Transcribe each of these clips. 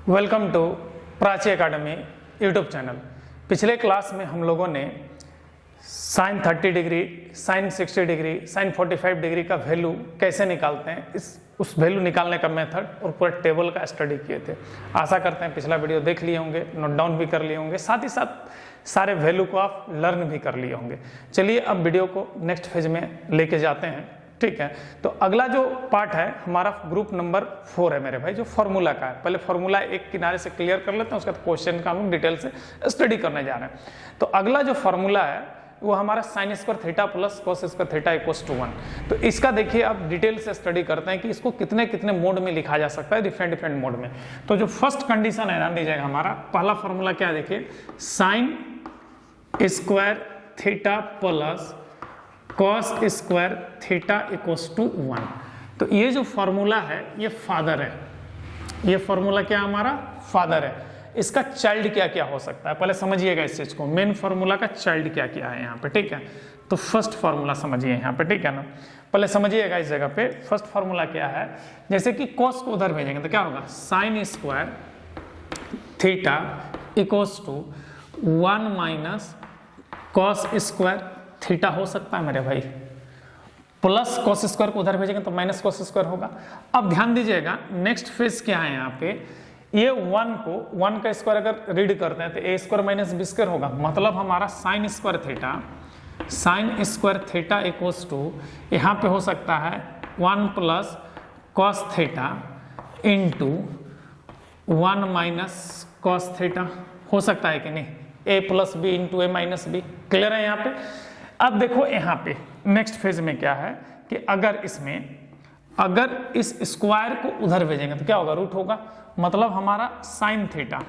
Welcome to Prachi academy YouTube channel. पिछले class में हम लोगों ने sine 30 degree, sine 60 degree, sine 45 degree का वैल्यू कैसे निकालते हैं, उस वैल्यू निकालने का मेथड और पूरे टेबल का स्टडी किए थे। आशा करते हैं पिछला वीडियो देख लिए होंगे, नोट डाउन भी कर लिए होंगे, साथ ही साथ सारे वैल्यू को आप लर्न भी कर लिए होंगे। चलिए अब वीडियो को नेक्स्ट फेज में लेके जाते हैं। ठीक है, तो अगला जो पार्ट है हमारा ग्रुप नंबर 4 है मेरे भाई, जो फॉर्मूला का है। पहले फॉर्मूला एक किनारे से क्लियर कर लेते हैं, उसके बाद क्वेश्चन का हम डिटेल से स्टडी करने जा रहे हैं। तो अगला जो फॉर्मूला है वो हमारा sine square theta plus cos square theta equals to 1। तो इसका देखिए अब डिटेल से स्टडी करते हैं कि इसको कितने कितने मोड में लिखा जा सकता है, डिफरेंट मोड में। तो जो फर्स्ट कंडीशन है ध्यान दीजिएगा, हमारा पहला फॉर्मूला क्या है देखिए, sine square theta plus cos square theta equals to 1। तो ये जो फॉर्मूला है ये फादर है, ये फॉर्मूला क्या हमारा फादर है। इसका चाइल्ड क्या क्या हो सकता है पहले समझिएगा इस चीज को। मेन फॉर्मूला का चाइल्ड क्या क्या है यहाँ पे, ठीक है। तो फर्स्ट फॉर्मूला समझिए यहाँ पे, ठीक है ना। पहले समझिएगा इस जगह पे फर्स्ट फॉर्मूला क्या है। जैसे कि कॉस को उधर भेजेंगे तो क्या होगा, sine square theta equals to 1 minus cos square theta हो सकता है मेरे भाई, प्लस कॉस स्क्वायर को उधर भेजेंगे तो माइनस कॉस स्क्वायर होगा। अब ध्यान दीजिएगा नेक्स्ट फेज क्या है यहाँ पे, ये 1 को 1 का स्क्वायर अगर रीड करते हैं तो A square minus B square होगा। मतलब हमारा sine square theta equals to यहाँ पे हो सकता है 1 plus cos theta into 1 minus cos theta हो सकता है कि नहीं, A plus B into A minus B. Clear है यहाँ पे। अब देखो यहाँ पे नेक्स्ट फेज में क्या है कि अगर इस स्क्वायर को उधर भेजेंगे तो क्या होगा, रूट होगा। मतलब हमारा sine theta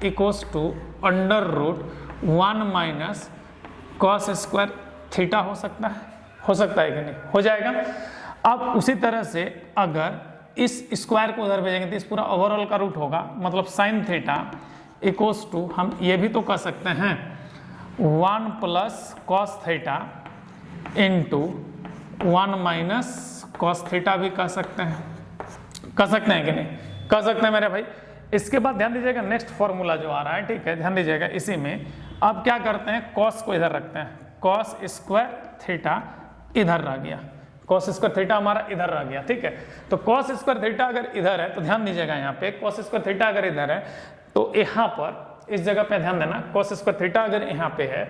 equals to under root 1 minus cos square theta हो सकता है कि नहीं, हो जाएगा। अब उसी तरह से अगर इस स्क्वायर को उधर भेजेंगे तो इस पूरा ओवरऑल का रूट होगा। मतलब साइन थीटा इक्वल्स टू हम ये भी तो कह सकते हैं 1 plus cos theta into 1 minus cos theta भी कह सकते हैं कि नहीं, कह सकते हैं मेरे भाई। इसके बाद ध्यान दीजिएगा नेक्स्ट फॉर्मूला जो आ रहा है, ठीक है, ध्यान दीजिएगा इसी में। अब क्या करते हैं, कॉस को इधर रखते हैं, कॉस स्क्वायर थीटा इधर रह गया, कॉस स्क्वायर थीटा हमारा इधर रह गया, ठीक है। तो कॉस स्क्वायर थीटा अगर इधर है तो ध्यान दीजिएगा यहाँ पे कॉस स्क्वायर थीटा अगर इधर है तो यहाँ पर इस जगह पे ध्यान देना, cos स्क्वायर थीटा अगर यहाँ पे है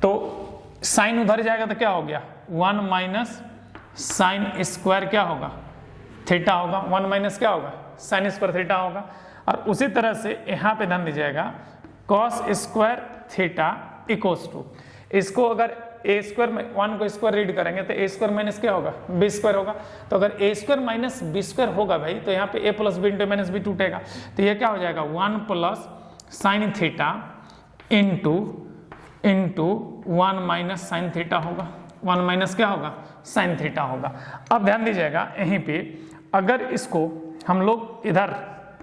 तो साइन उधर जाएगा तो क्या हो गया, 1 माइनस साइन स्क्वायर क्या होगा, थीटा होगा। 1 माइनस क्या होगा, साइन स्क्वायर थीटा होगा। और उसी तरह से यहाँ पे ध्यान दीजिएगा cos square theta equals to, इसको अगर ए स्क्वायर 1 को स्क्वायर रीड करेंगे तो ए स्क्वायर माइनस क्या होगा, बी स्क्वायर होगा। तो अगर a square minus B square होगा भाई तो यहाँ पे a plus B into minus b टूटेगा। तो ये क्या हो जाएगा, 1 plus sine theta into 1 minus sine theta होगा। 1 माइनस क्या होगा, साइन थीटा होगा। अब ध्यान दीजिएगा यहीं पे अगर इसको हम लोग इधर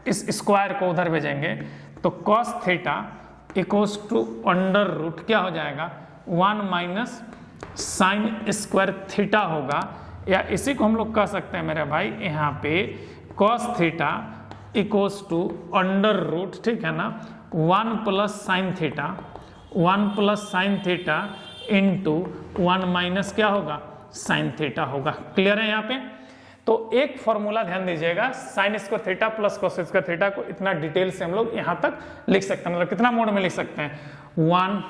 इस स्क्वायर को उधर भेजेंगे तो cos theta equals to under root क्या हो जाएगा, 1 माइनस साइन स्क्वायर थीटा होगा। या इसी को हम लोग कह सकते हैं मेरे भाई यहाँ पे cos theta equals to under root, ठीक है ना, 1 plus sine theta into 1 minus क्या होगा, साइन थीटा होगा। क्लियर है यहाँ पे। तो एक फॉर्मूला ध्यान दीजिएगा, sign square theta plus cos square theta को इतना डिटेल से हम लोग यहाँ तक लिख सकते हैं। मतलब कितना मोड में लिख सकते हैं, 1,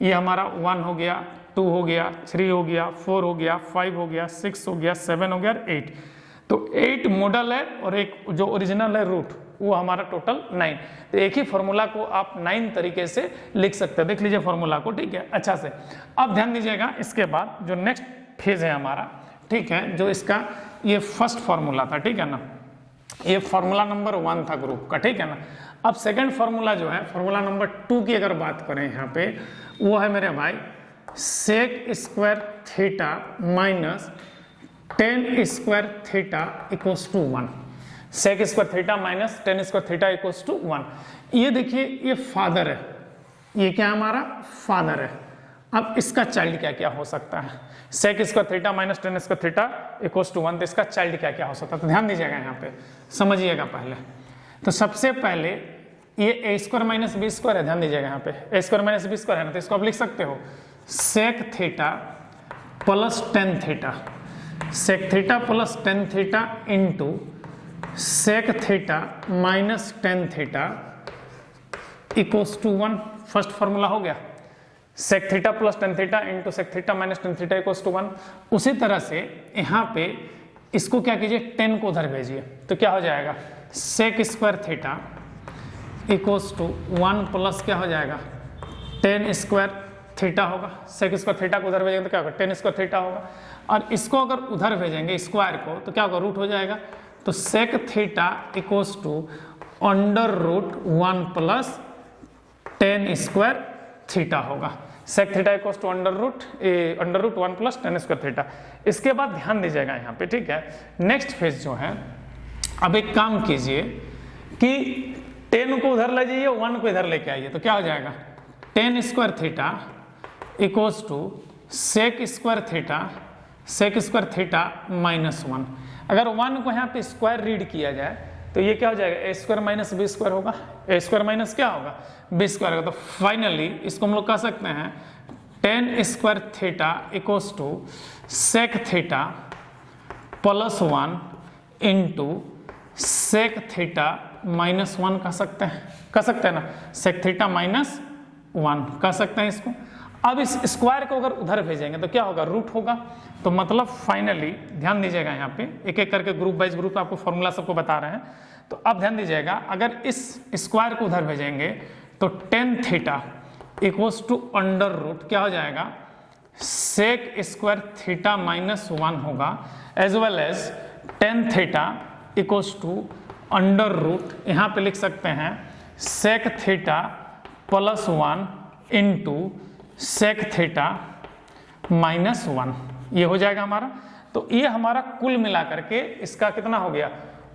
ये हमारा 1 हो गया, 2 हो गया, 3 हो गया, 4 हो गया, 5 हो गया, 6 हो गया, 7 हो गया, 8। तो 8 मॉडल है और एक जो ओरिजिनल है रूट, वो हमारा टोटल 9। तो एक ही फॉर्मूला को आप 9 तरीके से लिख सकते हैं। देख लीजिए फॉर्मूला को, ठीक है, अच्छा से। अब ध्यान दीजिएगा इसके बाद जो नेक्स्ट फेज है हमारा, ठीक है, जो इसका ये फर्स्ट फॉर्मूला था, ठीक है ना, ये फॉर्मूला नंबर 1 था ग्रुप का, ठीक है ना। अब सेकेंड फॉर्मूला जो है, फॉर्मूला नंबर 2 की अगर बात करें यहाँ पे, वो है मेरे भाई sec square theta minus tan square theta equals to 1। Sec square theta minus tan square theta equals to 1। ये देखिए ये फादर है, ये क्या हमारा फादर है। अब इसका चाइल्ड क्या क्या हो सकता है, sec square theta minus tan square theta equals to 1, तो इसका चाइल्ड क्या क्या हो सकता है, तो ध्यान दीजिएगा यहाँ पे, समझिएगा पहले। तो सबसे पहले ये A square minus B square है, ध्यान दीजिएगा यहाँ पे, A square minus B square है ना, तो इसको आप लिख सकते हो sec theta plus tan theta, sec theta plus tan theta into sec theta minus tan theta equals to 1। First formula हो गया, sec theta plus tan theta into sec theta minus tan theta equals to 1। उसी तरह से यहाँ पे इसको क्या कीजिए, 10 को उधर भेजिए, तो क्या हो जाएगा, sec square theta equals to 1 plus क्या हो जाएगा, 10 स्क्वायर थीटा होगा। सेक स्क्वायर थीटा को उधर भेजेंगे तो क्या होगा, 10 स्क्वायर थीटा होगा। और इसको अगर उधर भेजेंगे स्क्वायर को तो क्या होगा, रूट हो जाएगा। तो sec theta equals to under root 1 plus 10 square theta होगा। Sec theta equals to under root 1 plus 10 square theta. इसके बाद ध्यान दीजिएगा यहाँ पे, ठीक है। नेक्स्ट फेज जो है, अब एक काम कीजिए कि 10 को उधर ले जाइए, 1 को इधर लेके आइए, तो क्या हो जाएगा, 10 square theta equals to sec square theta minus 1। अगर 1 को यहाँ पे स्क्वायर रीड किया जाए तो ये क्या हो जाएगा, ए स्क्वायर माइनस बी स्क्वायर होगा, ए स्क्वायर माइनस क्या होगा, बी स्क्वायर होगा। तो फाइनली इसको हम लोग कह सकते हैं 10 square theta equals to sec theta plus 1 into sec theta minus 1 कह सकते हैं ना, सेक थीटा माइनस 1 कह सकते हैं इसको। अब इस स्क्वायर को अगर उधर भेजेंगे तो क्या होगा, रूट होगा। तो मतलब फाइनली ध्यान दीजिएगा यहाँ पे, एक एक करके ग्रुप बाइज ग्रुप आपको फॉर्मूला सबको बता रहे हैं। तो अब ध्यान दीजिएगा, अगर इस स्क्वायर को उधर भेजेंगे तो 10 theta equals to under root क्या हो जाएगा, सेक स्क्वायर थीटा माइनस 1 होगा, as well as 10 theta equals to under root, यहाँ पे लिख सकते हैं sec theta plus 1 into sec theta minus 1, ये हो जाएगा हमारा। तो ये हमारा कुल मिला करके इसका कितना हो गया,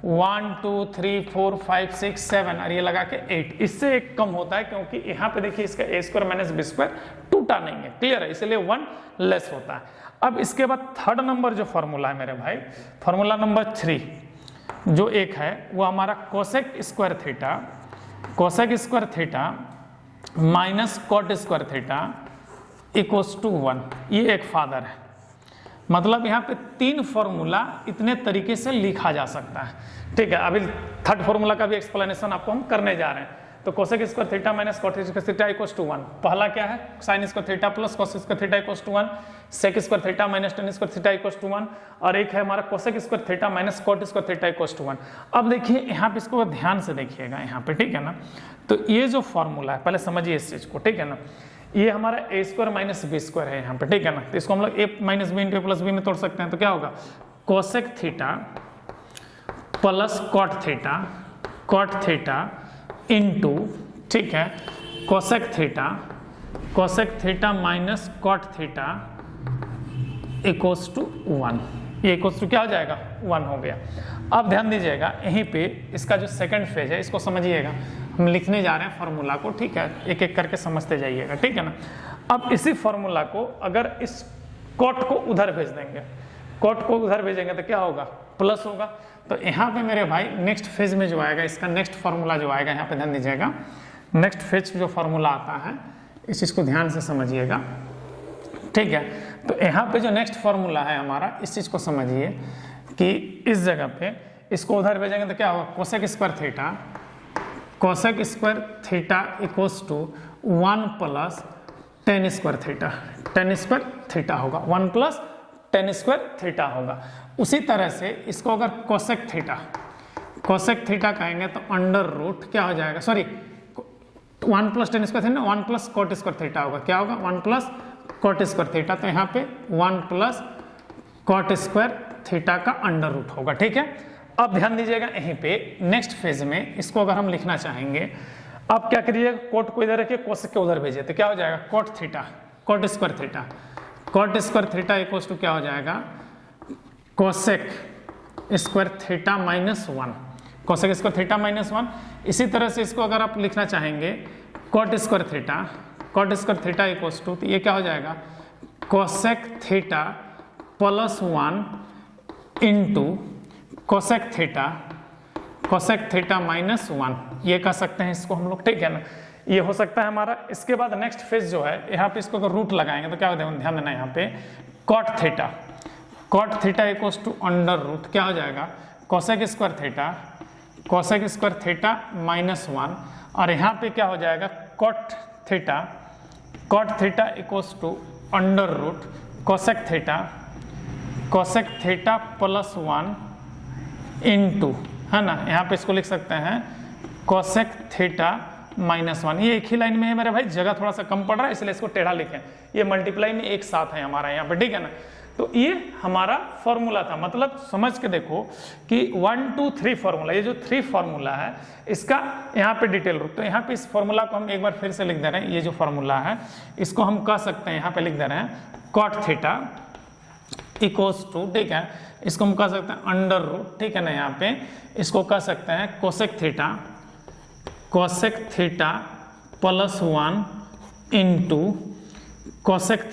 1 2 3 4 5 6 7 और ये लगा के 8। इससे एक कम होता है क्योंकि यहाँ पे देखिए इसका ए स्क्वायर माइनस बी स्क्वायर टूटा नहीं है, क्लियर है, इसलिए 1 लेस होता है। अब इसके बाद थर्ड नंबर जो फॉर्मूला है मेरे भाई, फॉर्मूला नंबर 3 जो एक है वो हमारा cosec square theta minus cot square theta equals to 1, ये एक फादर है। मतलब यहाँ पे 3 फॉर्मूला इतने तरीके से लिखा जा सकता है, ठीक है। अभी थर्ड फॉर्मूला का भी एक्सप्लेनेशन आपको हम करने जा रहे हैं। तो cosec square theta minus cot square theta equals to 1, पहला क्या है, sine square theta plus cosec square theta equals to 1, sec square theta minus tan square theta equals to 1, और एक है हमारा cosec square theta minus cot square theta equals to 1। अब देखिए यहाँ पे इसको ध्यान से देखिएगा यहाँ पे, ठीक है ना। तो ये जो फॉर्मूला है पहले समझिए इस चीज को, ठीक है ना। ये हमारा ए स्क्वायर माइनस बी स्क्वायर है यहाँ पे, ठीक है ना। तो इसको हम लोग A minus B into A plus B में तोड़ सकते हैं। तो क्या होगा, cosec theta plus cot theta into, ठीक है, cosec theta minus cot theta equals to 1, ये इक्वल्स टू क्या हो जाएगा, 1 हो गया। अब ध्यान दीजिएगा यहीं पे इसका जो सेकंड फेज है इसको समझिएगा, हम लिखने जा रहे हैं फॉर्मूला को, ठीक है, एक एक करके समझते जाइएगा, ठीक है ना। अब इसी फॉर्मूला को अगर इस कॉट को उधर भेज देंगे, कॉट को उधर भेजेंगे तो क्या होगा, प्लस होगा। तो यहाँ पे मेरे भाई नेक्स्ट फेज में जो आएगा, इसका नेक्स्ट फॉर्मूला जो आएगा, यहाँ पे ध्यान दीजिएगा, नेक्स्ट फेज जो फॉर्मूला आता है इस चीज़ को ध्यान से समझिएगा, ठीक है। तो यहाँ पे जो नेक्स्ट फॉर्मूला है हमारा, इस चीज़ को समझिए कि इस जगह पे इसको उधर भेजेंगे तो क्या होगा, cosec square theta equals to 1 plus 10 square theta होगा, 1 प्लस 10 स्क्वायर थीटा होगा। उसी तरह से इसको अगर कोसेक थीटा कहेंगे तो अंडर रूट क्या हो जाएगा, sorry 1 plus 10 square theta, 1 plus cot square theta होगा, क्या होगा, 1 प्लस कॉट स्क्वायर थीटा। तो यहाँ पे 1 प्लस कॉट स्क्वायर थीटा का अंडर रूट होगा, ठीक है। अब ध्यान दीजिएगा यहीं पे नेक्स्ट फेज में इसको अगर हम लिखना चाहेंगे, अब क्या करिएगा, कोट को इधर रखिए, कोसेक के उधर भेजिए, तो क्या हो जाएगा, cot square theta equals to क्या हो जाएगा, cosec square theta minus 1, cosec square theta minus 1। इसी तरह से इसको अगर आप लिखना चाहेंगे, cot square cot square theta equals to, तो ये क्या हो जाएगा cosec theta plus 1 into cosec theta minus 1, ये कह सकते हैं इसको हम लोग, ठीक है ना। ये हो सकता है हमारा। इसके बाद नेक्स्ट फेज जो है, यहाँ पे इसको अगर रूट लगाएंगे तो क्या होता है, ध्यान देना यहाँ पे cot theta equals to under root क्या हो जाएगा कोसेक स्क्वायर थीटा माइनस 1, और यहाँ पे क्या हो जाएगा cot theta equals to under root cosec theta plus 1 into, है ना, यहाँ पे इसको लिख सकते हैं कोसेक थीटा माइनस 1। ये एक ही लाइन में है मेरे भाई, जगह थोड़ा सा कम पड़ रहा है इसलिए इसको टेढ़ा लिखें, ये मल्टीप्लाई में एक साथ है हमारा यहाँ पे, ठीक है ना। तो ये हमारा फॉर्मूला था, मतलब समझ के देखो कि 1 2 3 फॉर्मूला, ये जो 3 फॉर्मूला है इसका यहाँ पे डिटेल रूप, तो यहाँ पे इस फॉर्मूला को हम एक बार फिर से लिख दे रहे हैं। ये जो फॉर्मूला है इसको हम कह सकते हैं, यहाँ पे लिख दे रहे हैं कॉट थीटा इक्वल्स टू, ठीक है, इसको हम कह सकते हैं अंडर रूट, ठीक है ना। यहाँ पे इसको कह सकते हैं cosec theta plus 1 into cosec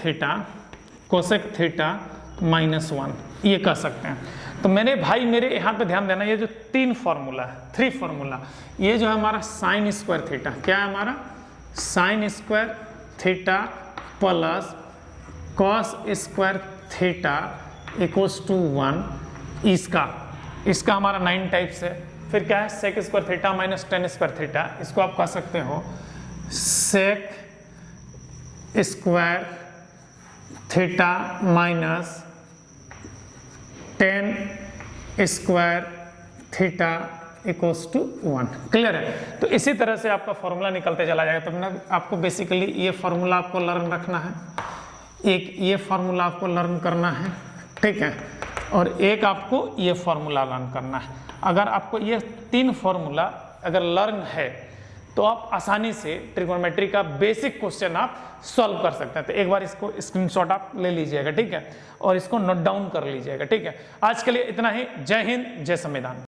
theta minus 1, ये कह सकते हैं। तो मैंने भाई मेरे यहाँ पे ध्यान देना, ये जो 3 फॉर्मूला है, 3 फॉर्मूला, ये जो है हमारा साइन स्क्वायर थीटा, क्या है हमारा sine square theta plus cos square theta equals to 1, इसका हमारा 9 टाइप्स है। फिर क्या है sec square theta minus tan square theta, इसको आप कह सकते हो sec square theta minus tan square theta equals to 1। Clear है। तो इसी तरह से आपका फॉर्मूला निकलते चला जाएगा। तो मैंने आपको बेसिकली ये फॉर्मूला आपको लर्न रखना है, एक ये फॉर्मूला आपको लर्न करना है, ठीक है, और एक आपको ये फॉर्मूला लर्न करना है। अगर आपको ये 3 फॉर्मूला अगर लर्न है तो आप आसानी से ट्रिग्नोमेट्री का बेसिक क्वेश्चन आप सॉल्व कर सकते हैं। तो एक बार इसको स्क्रीनशॉट आप ले लीजिएगा, ठीक है, और इसको नोट डाउन कर लीजिएगा, ठीक है। आज के लिए इतना ही। जय हिंद, जय संविधान।